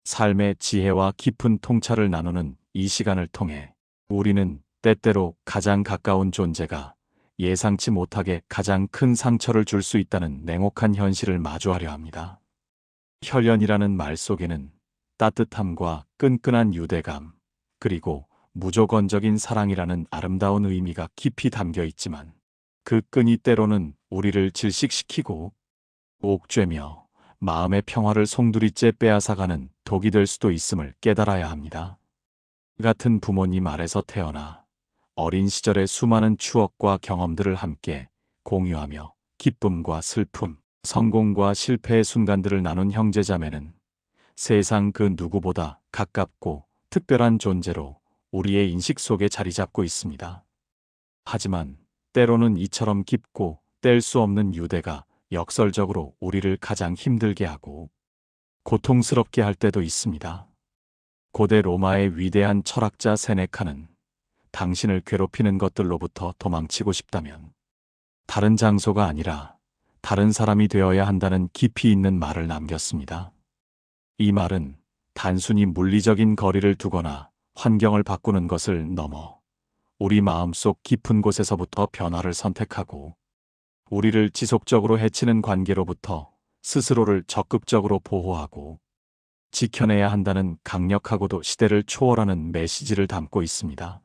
삶의 지혜와 깊은 통찰을 나누는 이 시간을 통해 우리는 때때로 가장 가까운 존재가 예상치 못하게 가장 큰 상처를 줄 수 있다는 냉혹한 현실을 마주하려 합니다. 혈연이라는 말 속에는 따뜻함과 끈끈한 유대감, 그리고 무조건적인 사랑이라는 아름다운 의미가 깊이 담겨 있지만 그 끈이 때로는 우리를 질식시키고 옥죄며 마음의 평화를 송두리째 빼앗아가는 독이 될 수도 있음을 깨달아야 합니다. 같은 부모님 아래서 태어나 어린 시절의 수많은 추억과 경험들을 함께 공유하며 기쁨과 슬픔, 성공과 실패의 순간들을 나눈 형제자매는 세상 그 누구보다 가깝고 특별한 존재로 우리의 인식 속에 자리 잡고 있습니다. 하지만 때로는 이처럼 깊고 뗄 수 없는 유대가 역설적으로 우리를 가장 힘들게 하고 고통스럽게 할 때도 있습니다. 고대 로마의 위대한 철학자 세네카는 당신을 괴롭히는 것들로부터 도망치고 싶다면 다른 장소가 아니라 다른 사람이 되어야 한다는 깊이 있는 말을 남겼습니다. 이 말은 단순히 물리적인 거리를 두거나 환경을 바꾸는 것을 넘어 우리 마음속 깊은 곳에서부터 변화를 선택하고 우리를 지속적으로 해치는 관계로부터 스스로를 적극적으로 보호하고 지켜내야 한다는 강력하고도 시대를 초월하는 메시지를 담고 있습니다.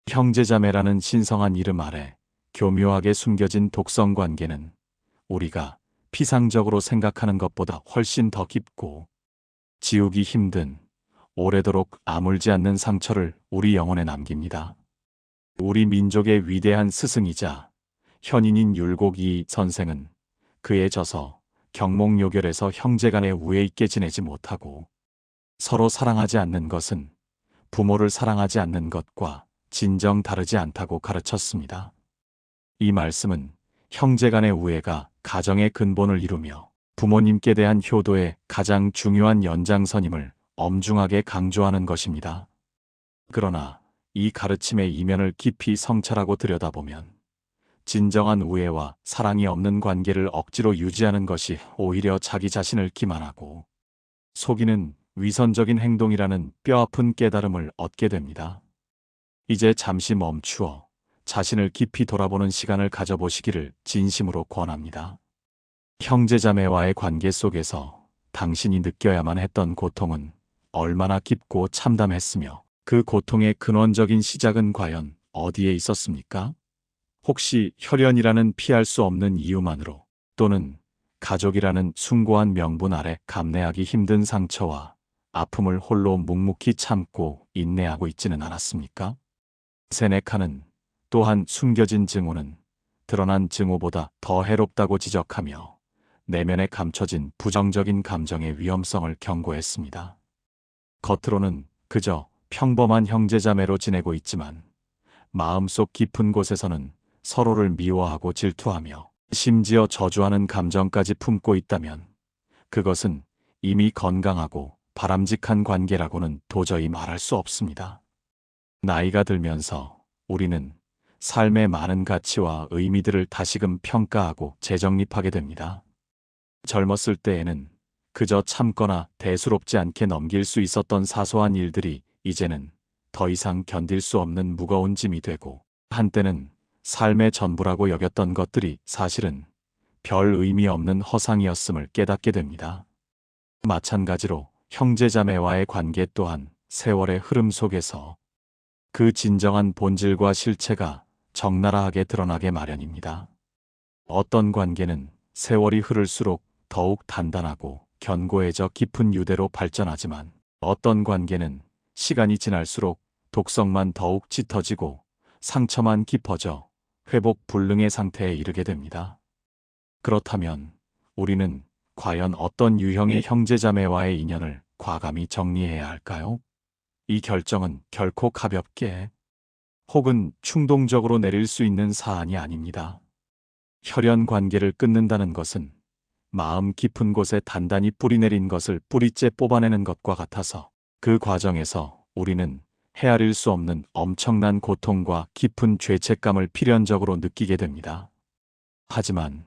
형제자매라는 신성한 이름 아래 교묘하게 숨겨진 독성 관계는 우리가 피상적으로 생각하는 것보다 훨씬 더 깊고 지우기 힘든 오래도록 아물지 않는 상처를 우리 영혼에 남깁니다. 우리 민족의 위대한 스승이자 현인인 율곡이 선생은 그의 저서 경목요결에서 형제간의 우애 있게 지내지 못하고 서로 사랑하지 않는 것은 부모를 사랑하지 않는 것과 진정 다르지 않다고 가르쳤습니다. 이 말씀은 형제간의 우애가 가정의 근본을 이루며 부모님께 대한 효도의 가장 중요한 연장선임을 엄중하게 강조하는 것입니다. 그러나 이 가르침의 이면을 깊이 성찰하고 들여다보면 진정한 우애와 사랑이 없는 관계를 억지로 유지하는 것이 오히려 자기 자신을 기만하고 속이는 위선적인 행동이라는 뼈아픈 깨달음을 얻게 됩니다. 이제 잠시 멈추어 자신을 깊이 돌아보는 시간을 가져보시기를 진심으로 권합니다. 형제자매와의 관계 속에서 당신이 느껴야만 했던 고통은 얼마나 깊고 참담했으며 그 고통의 근원적인 시작은 과연 어디에 있었습니까? 혹시 혈연이라는 피할 수 없는 이유만으로 또는 가족이라는 숭고한 명분 아래 감내하기 힘든 상처와 아픔을 홀로 묵묵히 참고 인내하고 있지는 않았습니까? 세네카는 또한 숨겨진 증오는 드러난 증오보다 더 해롭다고 지적하며 내면에 감춰진 부정적인 감정의 위험성을 경고했습니다. 겉으로는 그저 평범한 형제자매로 지내고 있지만 마음속 깊은 곳에서는 서로를 미워하고 질투하며 심지어 저주하는 감정까지 품고 있다면 그것은 이미 건강하고 바람직한 관계라고는 도저히 말할 수 없습니다. 나이가 들면서 우리는 삶의 많은 가치와 의미들을 다시금 평가하고 재정립하게 됩니다. 젊었을 때에는 그저 참거나 대수롭지 않게 넘길 수 있었던 사소한 일들이 이제는 더 이상 견딜 수 없는 무거운 짐이 되고 한때는 삶의 전부라고 여겼던 것들이 사실은 별 의미 없는 허상이었음을 깨닫게 됩니다. 마찬가지로 형제자매와의 관계 또한 세월의 흐름 속에서 그 진정한 본질과 실체가 적나라하게 드러나게 마련입니다. 어떤 관계는 세월이 흐를수록 더욱 단단하고 견고해져 깊은 유대로 발전하지만 어떤 관계는 시간이 지날수록 독성만 더욱 짙어지고 상처만 깊어져 회복 불능의 상태에 이르게 됩니다. 그렇다면 우리는 과연 어떤 유형의 형제자매와의 인연을 과감히 정리해야 할까요? 이 결정은 결코 가볍게 혹은 충동적으로 내릴 수 있는 사안이 아닙니다. 혈연 관계를 끊는다는 것은 마음 깊은 곳에 단단히 뿌리내린 것을 뿌리째 뽑아내는 것과 같아서 그 과정에서 우리는 헤아릴 수 없는 엄청난 고통과 깊은 죄책감을 필연적으로 느끼게 됩니다. 하지만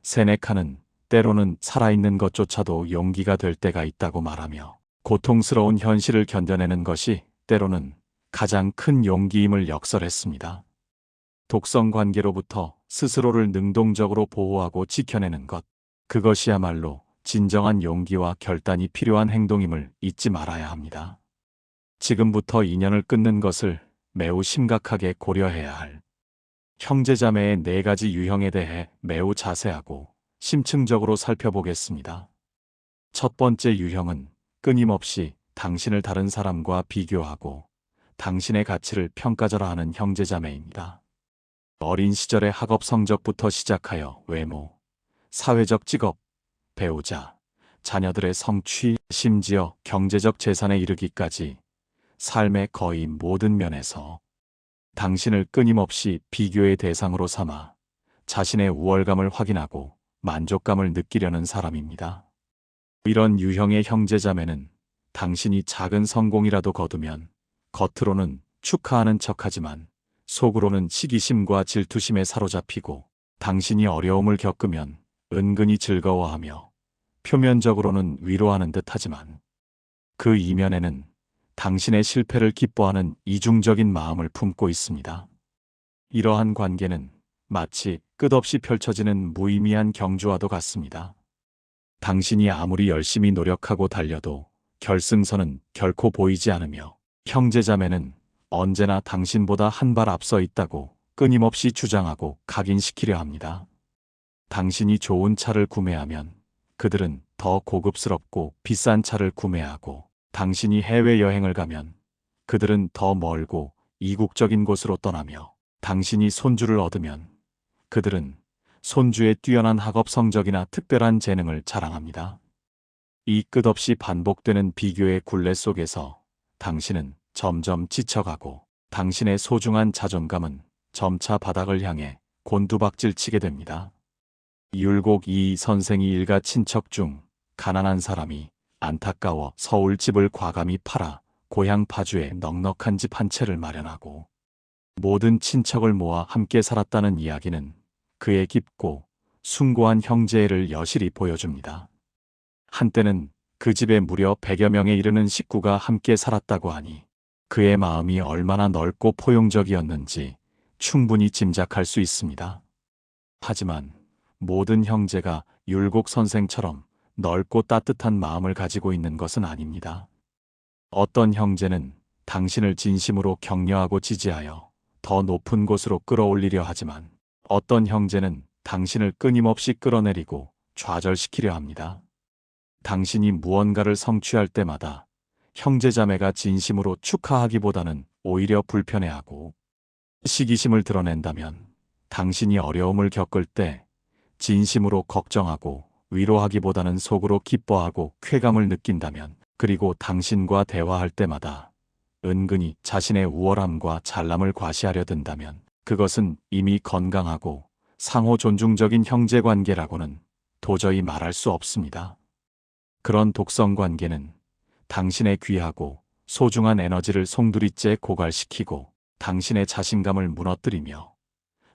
세네카는 때로는 살아있는 것조차도 용기가 될 때가 있다고 말하며 고통스러운 현실을 견뎌내는 것이 때로는 가장 큰 용기임을 역설했습니다. 독성 관계로부터 스스로를 능동적으로 보호하고 지켜내는 것, 그것이야말로 진정한 용기와 결단이 필요한 행동임을 잊지 말아야 합니다. 지금부터 인연을 끊는 것을 매우 심각하게 고려해야 할 형제자매의 4가지 유형에 대해 매우 자세하고 심층적으로 살펴보겠습니다. 첫 번째 유형은 끊임없이 당신을 다른 사람과 비교하고 당신의 가치를 평가절하하는 형제자매입니다. 어린 시절의 학업 성적부터 시작하여 외모, 사회적 직업, 배우자, 자녀들의 성취, 심지어 경제적 재산에 이르기까지 삶의 거의 모든 면에서 당신을 끊임없이 비교의 대상으로 삼아 자신의 우월감을 확인하고 만족감을 느끼려는 사람입니다. 이런 유형의 형제자매는 당신이 작은 성공이라도 거두면 겉으로는 축하하는 척하지만 속으로는 시기심과 질투심에 사로잡히고, 당신이 어려움을 겪으면 은근히 즐거워하며 표면적으로는 위로하는 듯하지만 그 이면에는 당신의 실패를 기뻐하는 이중적인 마음을 품고 있습니다. 이러한 관계는 마치 끝없이 펼쳐지는 무의미한 경주와도 같습니다. 당신이 아무리 열심히 노력하고 달려도 결승선은 결코 보이지 않으며, 형제자매는 언제나 당신보다 한 발 앞서 있다고 끊임없이 주장하고 각인시키려 합니다. 당신이 좋은 차를 구매하면 그들은 더 고급스럽고 비싼 차를 구매하고, 당신이 해외여행을 가면 그들은 더 멀고 이국적인 곳으로 떠나며, 당신이 손주를 얻으면 그들은 손주의 뛰어난 학업 성적이나 특별한 재능을 자랑합니다. 이 끝없이 반복되는 비교의 굴레 속에서 당신은 점점 지쳐가고, 당신의 소중한 자존감은 점차 바닥을 향해 곤두박질치게 됩니다. 율곡 이 선생이 일가 친척 중 가난한 사람이 안타까워 서울 집을 과감히 팔아 고향 파주에 넉넉한 집 한 채를 마련하고 모든 친척을 모아 함께 살았다는 이야기는 그의 깊고 숭고한 형제애를 여실히 보여줍니다. 한때는 그 집에 무려 100여 명에 이르는 식구가 함께 살았다고 하니 그의 마음이 얼마나 넓고 포용적이었는지 충분히 짐작할 수 있습니다. 하지만 모든 형제가 율곡 선생처럼 넓고 따뜻한 마음을 가지고 있는 것은 아닙니다. 어떤 형제는 당신을 진심으로 격려하고 지지하여 더 높은 곳으로 끌어올리려 하지만, 어떤 형제는 당신을 끊임없이 끌어내리고 좌절시키려 합니다. 당신이 무언가를 성취할 때마다 형제자매가 진심으로 축하하기보다는 오히려 불편해하고, 시기심을 드러낸다면 당신이 어려움을 겪을 때 진심으로 걱정하고 위로하기보다는 속으로 기뻐하고 쾌감을 느낀다면, 그리고 당신과 대화할 때마다 은근히 자신의 우월함과 잘남을 과시하려 든다면, 그것은 이미 건강하고 상호 존중적인 형제관계라고는 도저히 말할 수 없습니다. 그런 독성 관계는 당신의 귀하고 소중한 에너지를 송두리째 고갈시키고 당신의 자신감을 무너뜨리며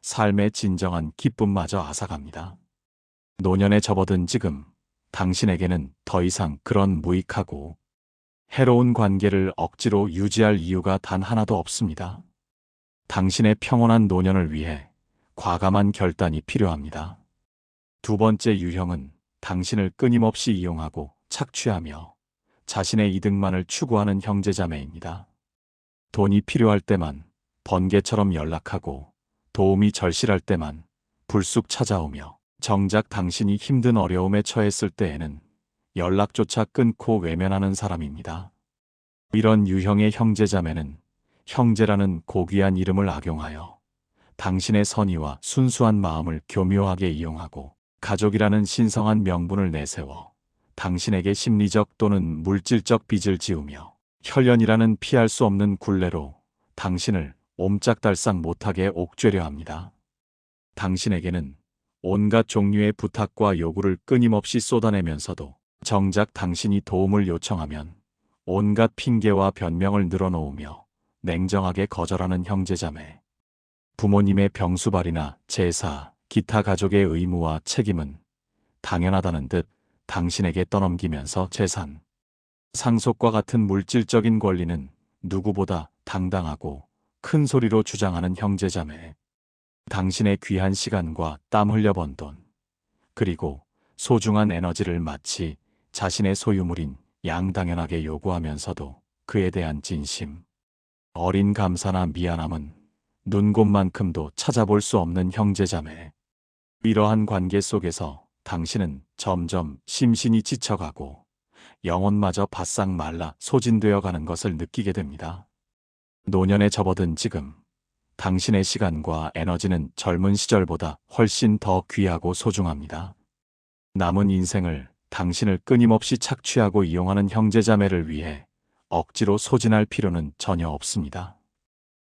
삶의 진정한 기쁨마저 앗아갑니다. 노년에 접어든 지금 당신에게는 더 이상 그런 무익하고 해로운 관계를 억지로 유지할 이유가 단 하나도 없습니다. 당신의 평온한 노년을 위해 과감한 결단이 필요합니다. 두 번째 유형은 당신을 끊임없이 이용하고 착취하며 자신의 이득만을 추구하는 형제자매입니다. 돈이 필요할 때만 번개처럼 연락하고 도움이 절실할 때만 불쑥 찾아오며, 정작 당신이 힘든 어려움에 처했을 때에는 연락조차 끊고 외면하는 사람입니다. 이런 유형의 형제자매는 형제라는 고귀한 이름을 악용하여 당신의 선의와 순수한 마음을 교묘하게 이용하고, 가족이라는 신성한 명분을 내세워 당신에게 심리적 또는 물질적 빚을 지우며, 혈연이라는 피할 수 없는 굴레로 당신을 옴짝달싹 못하게 옥죄려 합니다. 당신에게는 온갖 종류의 부탁과 요구를 끊임없이 쏟아내면서도 정작 당신이 도움을 요청하면 온갖 핑계와 변명을 늘어놓으며 냉정하게 거절하는 형제자매. 부모님의 병수발이나 제사, 기타 가족의 의무와 책임은 당연하다는 듯 당신에게 떠넘기면서 재산, 상속과 같은 물질적인 권리는 누구보다 당당하고 큰 소리로 주장하는 형제자매. 당신의 귀한 시간과 땀 흘려 번 돈, 그리고 소중한 에너지를 마치 자신의 소유물인 양당연하게 요구하면서도 그에 대한 진심, 어린 감사나 미안함은 눈곱만큼도 찾아볼 수 없는 형제자매. 이러한 관계 속에서 당신은 점점 심신이 지쳐가고 영혼마저 바싹 말라 소진되어 가는 것을 느끼게 됩니다. 노년에 접어든 지금, 당신의 시간과 에너지는 젊은 시절보다 훨씬 더 귀하고 소중합니다. 남은 인생을 당신을 끊임없이 착취하고 이용하는 형제자매를 위해 억지로 소진할 필요는 전혀 없습니다.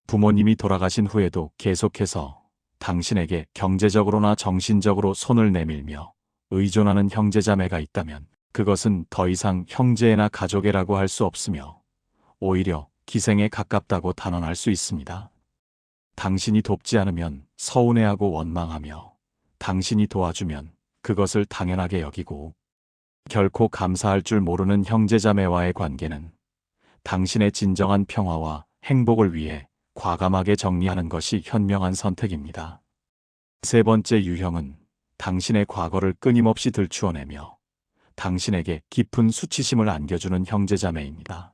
부모님이 돌아가신 후에도 계속해서 당신에게 경제적으로나 정신적으로 손을 내밀며 의존하는 형제자매가 있다면 그것은 더 이상 형제나 가족애라고 할 수 없으며 오히려 기생에 가깝다고 단언할 수 있습니다. 당신이 돕지 않으면 서운해하고 원망하며 당신이 도와주면 그것을 당연하게 여기고 결코 감사할 줄 모르는 형제자매와의 관계는 당신의 진정한 평화와 행복을 위해 과감하게 정리하는 것이 현명한 선택입니다. 세 번째 유형은 당신의 과거를 끊임없이 들추어내며 당신에게 깊은 수치심을 안겨주는 형제자매입니다.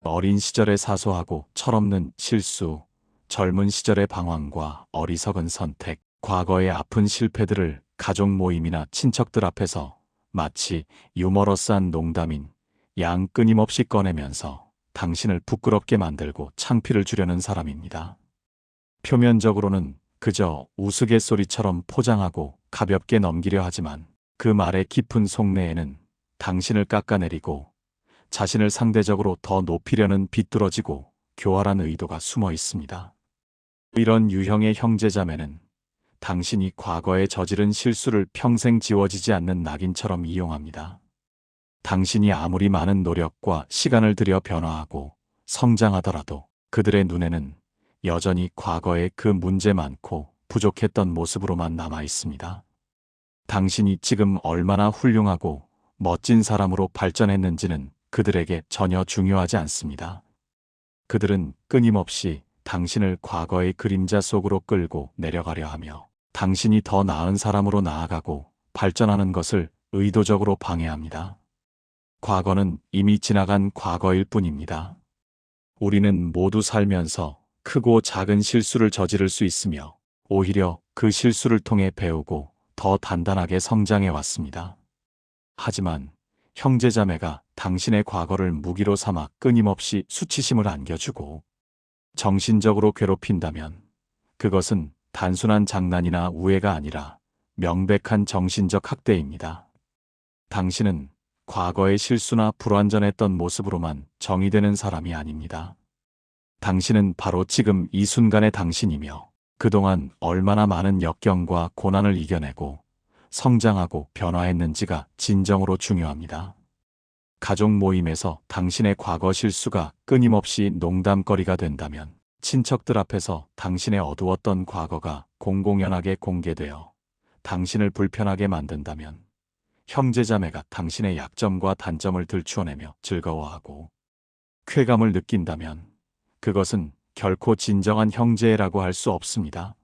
어린 시절의 사소하고 철없는 실수, 젊은 시절의 방황과 어리석은 선택, 과거의 아픈 실패들을 가족 모임이나 친척들 앞에서 마치 유머러스한 농담인 양 끊임없이 꺼내면서 당신을 부끄럽게 만들고 창피를 주려는 사람입니다. 표면적으로는 그저 우스갯소리처럼 포장하고 가볍게 넘기려 하지만 그 말의 깊은 속내에는 당신을 깎아내리고 자신을 상대적으로 더 높이려는 비뚤어지고 교활한 의도가 숨어 있습니다. 이런 유형의 형제자매는 당신이 과거에 저지른 실수를 평생 지워지지 않는 낙인처럼 이용합니다. 당신이 아무리 많은 노력과 시간을 들여 변화하고 성장하더라도 그들의 눈에는 여전히 과거의 그 문제 많고 부족했던 모습으로만 남아 있습니다. 당신이 지금 얼마나 훌륭하고 멋진 사람으로 발전했는지는 그들에게 전혀 중요하지 않습니다. 그들은 끊임없이 당신을 과거의 그림자 속으로 끌고 내려가려 하며 당신이 더 나은 사람으로 나아가고 발전하는 것을 의도적으로 방해합니다. 과거는 이미 지나간 과거일 뿐입니다. 우리는 모두 살면서 크고 작은 실수를 저지를 수 있으며 오히려 그 실수를 통해 배우고 더 단단하게 성장해 왔습니다. 하지만 형제자매가 당신의 과거를 무기로 삼아 끊임없이 수치심을 안겨주고 정신적으로 괴롭힌다면 그것은 단순한 장난이나 우애가 아니라 명백한 정신적 학대입니다. 당신은 과거의 실수나 불완전했던 모습으로만 정의되는 사람이 아닙니다. 당신은 바로 지금 이 순간의 당신이며 그동안 얼마나 많은 역경과 고난을 이겨내고 성장하고 변화했는지가 진정으로 중요합니다. 가족 모임에서 당신의 과거 실수가 끊임없이 농담거리가 된다면 친척들 앞에서 당신의 어두웠던 과거가 공공연하게 공개되어 당신을 불편하게 만든다면 형제자매가 당신의 약점과 단점을 들추어내며 즐거워하고 쾌감을 느낀다면 그것은 결코 진정한 형제라고 할 수 없습니다.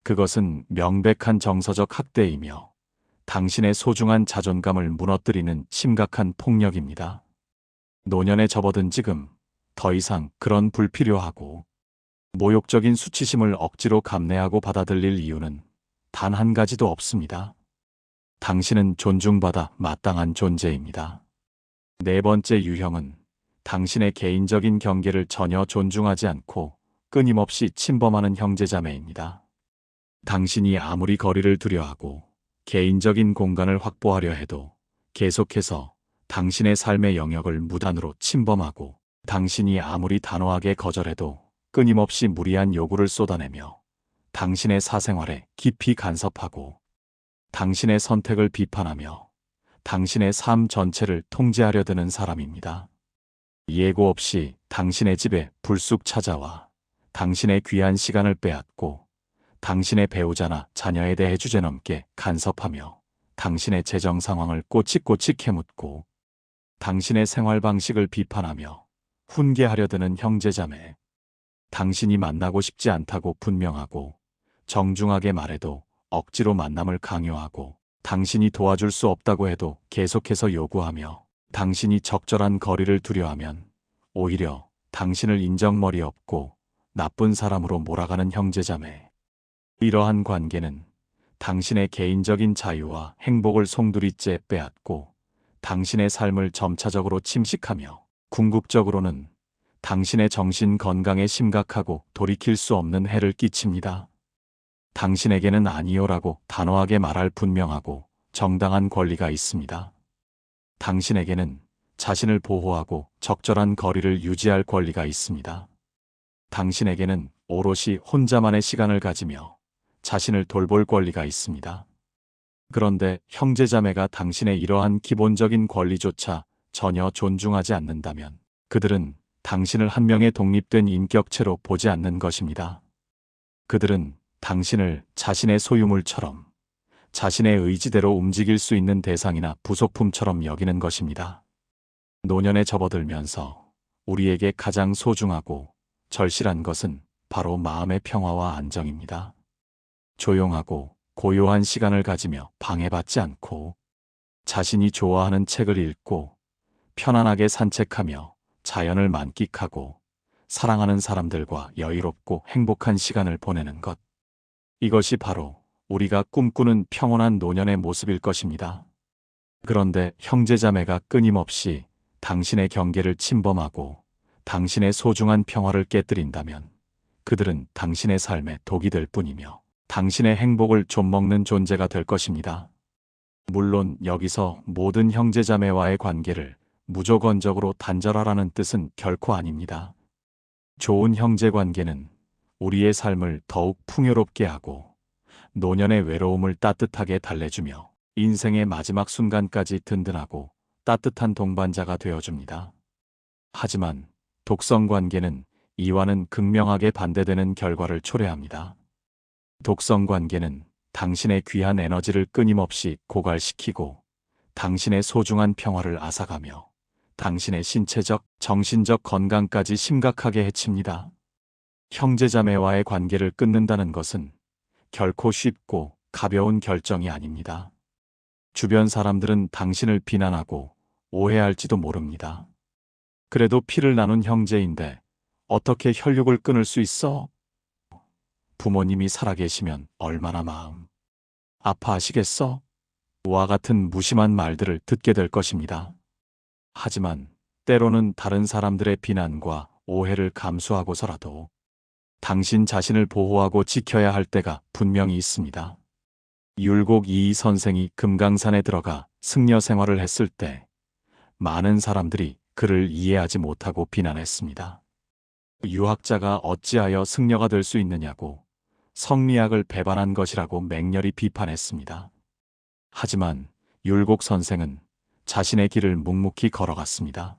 그것은 명백한 정서적 학대이며 당신의 소중한 자존감을 무너뜨리는 심각한 폭력입니다. 노년에 접어든 지금 더 이상 그런 불필요하고 모욕적인 수치심을 억지로 감내하고 받아들일 이유는 단 한 가지도 없습니다. 당신은 존중받아 마땅한 존재입니다. 네 번째 유형은 당신의 개인적인 경계를 전혀 존중하지 않고 끊임없이 침범하는 형제자매입니다. 당신이 아무리 거리를 두려 하고 개인적인 공간을 확보하려 해도 계속해서 당신의 삶의 영역을 무단으로 침범하고 당신이 아무리 단호하게 거절해도 끊임없이 무리한 요구를 쏟아내며 당신의 사생활에 깊이 간섭하고 당신의 선택을 비판하며 당신의 삶 전체를 통제하려 드는 사람입니다. 예고 없이 당신의 집에 불쑥 찾아와 당신의 귀한 시간을 빼앗고 당신의 배우자나 자녀에 대해 주제넘게 간섭하며 당신의 재정 상황을 꼬치꼬치 캐묻고 당신의 생활 방식을 비판하며 훈계하려 드는 형제자매. 당신이 만나고 싶지 않다고 분명하고 정중하게 말해도 억지로 만남을 강요하고 당신이 도와줄 수 없다고 해도 계속해서 요구하며 당신이 적절한 거리를 두려하면 오히려 당신을 인정머리 없고 나쁜 사람으로 몰아가는 형제자매. 이러한 관계는 당신의 개인적인 자유와 행복을 송두리째 빼앗고 당신의 삶을 점차적으로 침식하며 궁극적으로는 당신의 정신 건강에 심각하고 돌이킬 수 없는 해를 끼칩니다. 당신에게는 아니요라고 단호하게 말할 분명하고 정당한 권리가 있습니다. 당신에게는 자신을 보호하고 적절한 거리를 유지할 권리가 있습니다. 당신에게는 오롯이 혼자만의 시간을 가지며 자신을 돌볼 권리가 있습니다. 그런데 형제자매가 당신의 이러한 기본적인 권리조차 전혀 존중하지 않는다면 그들은 당신을 한 명의 독립된 인격체로 보지 않는 것입니다. 그들은 당신을 자신의 소유물처럼 자신의 의지대로 움직일 수 있는 대상이나 부속품처럼 여기는 것입니다. 노년에 접어들면서 우리에게 가장 소중하고 절실한 것은 바로 마음의 평화와 안정입니다. 조용하고 고요한 시간을 가지며 방해받지 않고 자신이 좋아하는 책을 읽고 편안하게 산책하며 자연을 만끽하고 사랑하는 사람들과 여유롭고 행복한 시간을 보내는 것. 이것이 바로 우리가 꿈꾸는 평온한 노년의 모습일 것입니다. 그런데 형제자매가 끊임없이 당신의 경계를 침범하고 당신의 소중한 평화를 깨뜨린다면 그들은 당신의 삶에 독이 될 뿐이며 당신의 행복을 좀먹는 존재가 될 것입니다. 물론 여기서 모든 형제자매와의 관계를 무조건적으로 단절하라는 뜻은 결코 아닙니다. 좋은 형제관계는 우리의 삶을 더욱 풍요롭게 하고 노년의 외로움을 따뜻하게 달래주며 인생의 마지막 순간까지 든든하고 따뜻한 동반자가 되어줍니다. 하지만 독성관계는 이와는 극명하게 반대되는 결과를 초래합니다. 독성관계는 당신의 귀한 에너지를 끊임없이 고갈시키고 당신의 소중한 평화를 앗아가며 당신의 신체적, 정신적 건강까지 심각하게 해칩니다. 형제자매와의 관계를 끊는다는 것은 결코 쉽고 가벼운 결정이 아닙니다. 주변 사람들은 당신을 비난하고 오해할지도 모릅니다. 그래도 피를 나눈 형제인데 어떻게 혈육을 끊을 수 있어? 부모님이 살아계시면 얼마나 마음 아파하시겠어? 와 같은 무심한 말들을 듣게 될 것입니다. 하지만 때로는 다른 사람들의 비난과 오해를 감수하고서라도 당신 자신을 보호하고 지켜야 할 때가 분명히 있습니다. 율곡 이이 선생이 금강산에 들어가 승려 생활을 했을 때 많은 사람들이 그를 이해하지 못하고 비난했습니다. 유학자가 어찌하여 승려가 될 수 있느냐고 성리학을 배반한 것이라고 맹렬히 비판했습니다. 하지만 율곡 선생은 자신의 길을 묵묵히 걸어갔습니다.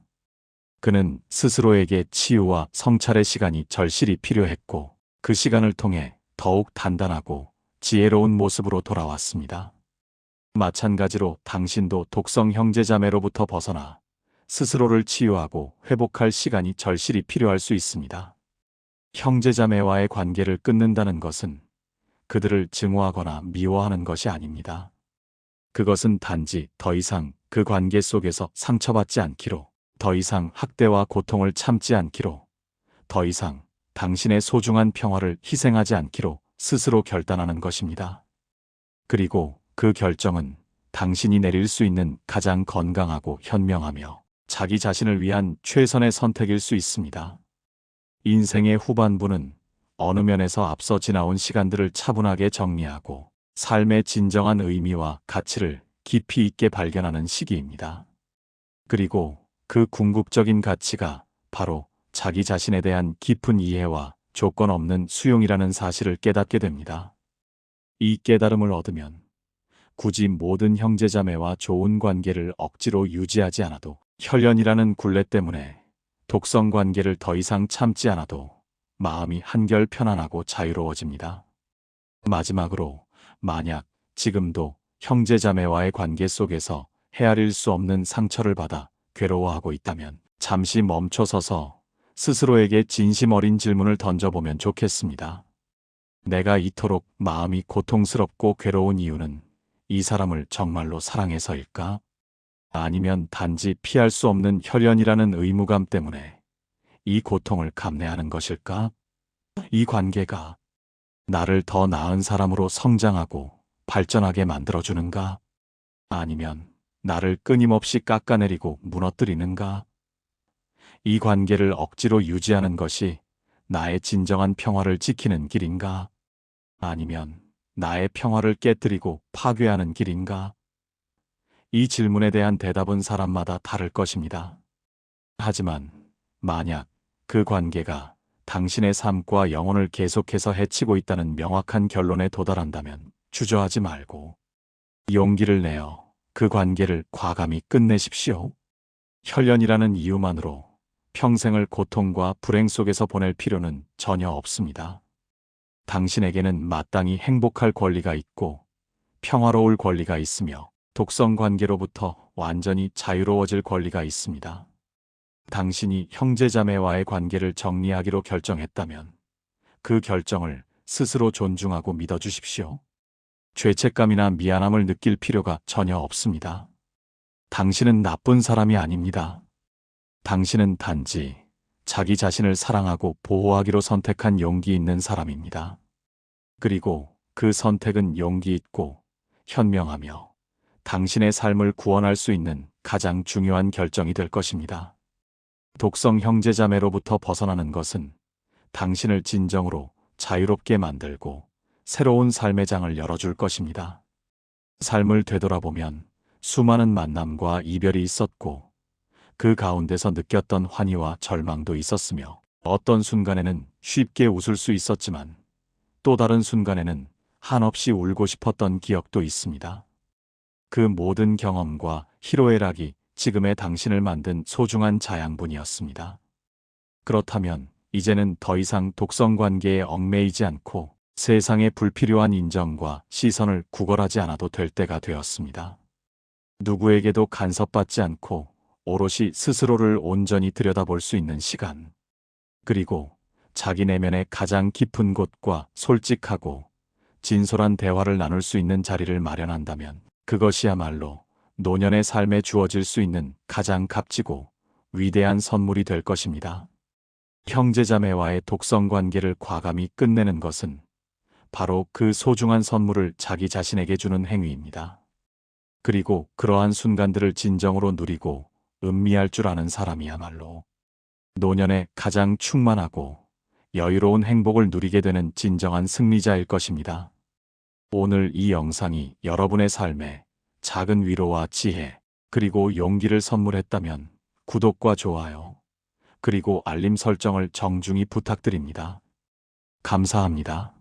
그는 스스로에게 치유와 성찰의 시간이 절실히 필요했고 그 시간을 통해 더욱 단단하고 지혜로운 모습으로 돌아왔습니다. 마찬가지로 당신도 독성 형제자매로부터 벗어나 스스로를 치유하고 회복할 시간이 절실히 필요할 수 있습니다. 형제자매와의 관계를 끊는다는 것은 그들을 증오하거나 미워하는 것이 아닙니다. 그것은 단지 더 이상 그 관계 속에서 상처받지 않기로, 더 이상 학대와 고통을 참지 않기로, 더 이상 당신의 소중한 평화를 희생하지 않기로 스스로 결단하는 것입니다. 그리고 그 결정은 당신이 내릴 수 있는 가장 건강하고 현명하며 자기 자신을 위한 최선의 선택일 수 있습니다. 인생의 후반부는 어느 면에서 앞서 지나온 시간들을 차분하게 정리하고 삶의 진정한 의미와 가치를 깊이 있게 발견하는 시기입니다. 그리고 그 궁극적인 가치가 바로 자기 자신에 대한 깊은 이해와 조건 없는 수용이라는 사실을 깨닫게 됩니다. 이 깨달음을 얻으면 굳이 모든 형제자매와 좋은 관계를 억지로 유지하지 않아도 혈연이라는 굴레 때문에 독성 관계를 더 이상 참지 않아도 마음이 한결 편안하고 자유로워집니다. 마지막으로 만약 지금도 형제자매와의 관계 속에서 헤아릴 수 없는 상처를 받아 괴로워하고 있다면 잠시 멈춰서서 스스로에게 진심 어린 질문을 던져보면 좋겠습니다. 내가 이토록 마음이 고통스럽고 괴로운 이유는 이 사람을 정말로 사랑해서일까? 아니면 단지 피할 수 없는 혈연이라는 의무감 때문에 이 고통을 감내하는 것일까? 이 관계가 나를 더 나은 사람으로 성장하고 발전하게 만들어주는가? 아니면 나를 끊임없이 깎아내리고 무너뜨리는가? 이 관계를 억지로 유지하는 것이 나의 진정한 평화를 지키는 길인가? 아니면 나의 평화를 깨뜨리고 파괴하는 길인가? 이 질문에 대한 대답은 사람마다 다를 것입니다. 하지만 만약 그 관계가 당신의 삶과 영혼을 계속해서 해치고 있다는 명확한 결론에 도달한다면 주저하지 말고 용기를 내어 그 관계를 과감히 끝내십시오. 혈연이라는 이유만으로 평생을 고통과 불행 속에서 보낼 필요는 전혀 없습니다. 당신에게는 마땅히 행복할 권리가 있고 평화로울 권리가 있으며 독성 관계로부터 완전히 자유로워질 권리가 있습니다. 당신이 형제자매와의 관계를 정리하기로 결정했다면 그 결정을 스스로 존중하고 믿어주십시오. 죄책감이나 미안함을 느낄 필요가 전혀 없습니다. 당신은 나쁜 사람이 아닙니다. 당신은 단지 자기 자신을 사랑하고 보호하기로 선택한 용기 있는 사람입니다. 그리고 그 선택은 용기 있고 현명하며 당신의 삶을 구원할 수 있는 가장 중요한 결정이 될 것입니다. 독성 형제자매로부터 벗어나는 것은 당신을 진정으로 자유롭게 만들고 새로운 삶의 장을 열어줄 것입니다. 삶을 되돌아보면 수많은 만남과 이별이 있었고 그 가운데서 느꼈던 환희와 절망도 있었으며 어떤 순간에는 쉽게 웃을 수 있었지만 또 다른 순간에는 한없이 울고 싶었던 기억도 있습니다. 그 모든 경험과 희로애락이 지금의 당신을 만든 소중한 자양분이었습니다. 그렇다면 이제는 더 이상 독성 관계에 얽매이지 않고 세상의 불필요한 인정과 시선을 구걸하지 않아도 될 때가 되었습니다. 누구에게도 간섭받지 않고 오롯이 스스로를 온전히 들여다볼 수 있는 시간, 그리고 자기 내면의 가장 깊은 곳과 솔직하고 진솔한 대화를 나눌 수 있는 자리를 마련한다면 그것이야말로 노년의 삶에 주어질 수 있는 가장 값지고 위대한 선물이 될 것입니다. 형제자매와의 독성 관계를 과감히 끝내는 것은 바로 그 소중한 선물을 자기 자신에게 주는 행위입니다. 그리고 그러한 순간들을 진정으로 누리고 음미할 줄 아는 사람이야말로 노년에 가장 충만하고 여유로운 행복을 누리게 되는 진정한 승리자일 것입니다. 오늘 이 영상이 여러분의 삶에 작은 위로와 지혜, 그리고 용기를 선물했다면 구독과 좋아요, 그리고 알림 설정을 정중히 부탁드립니다. 감사합니다.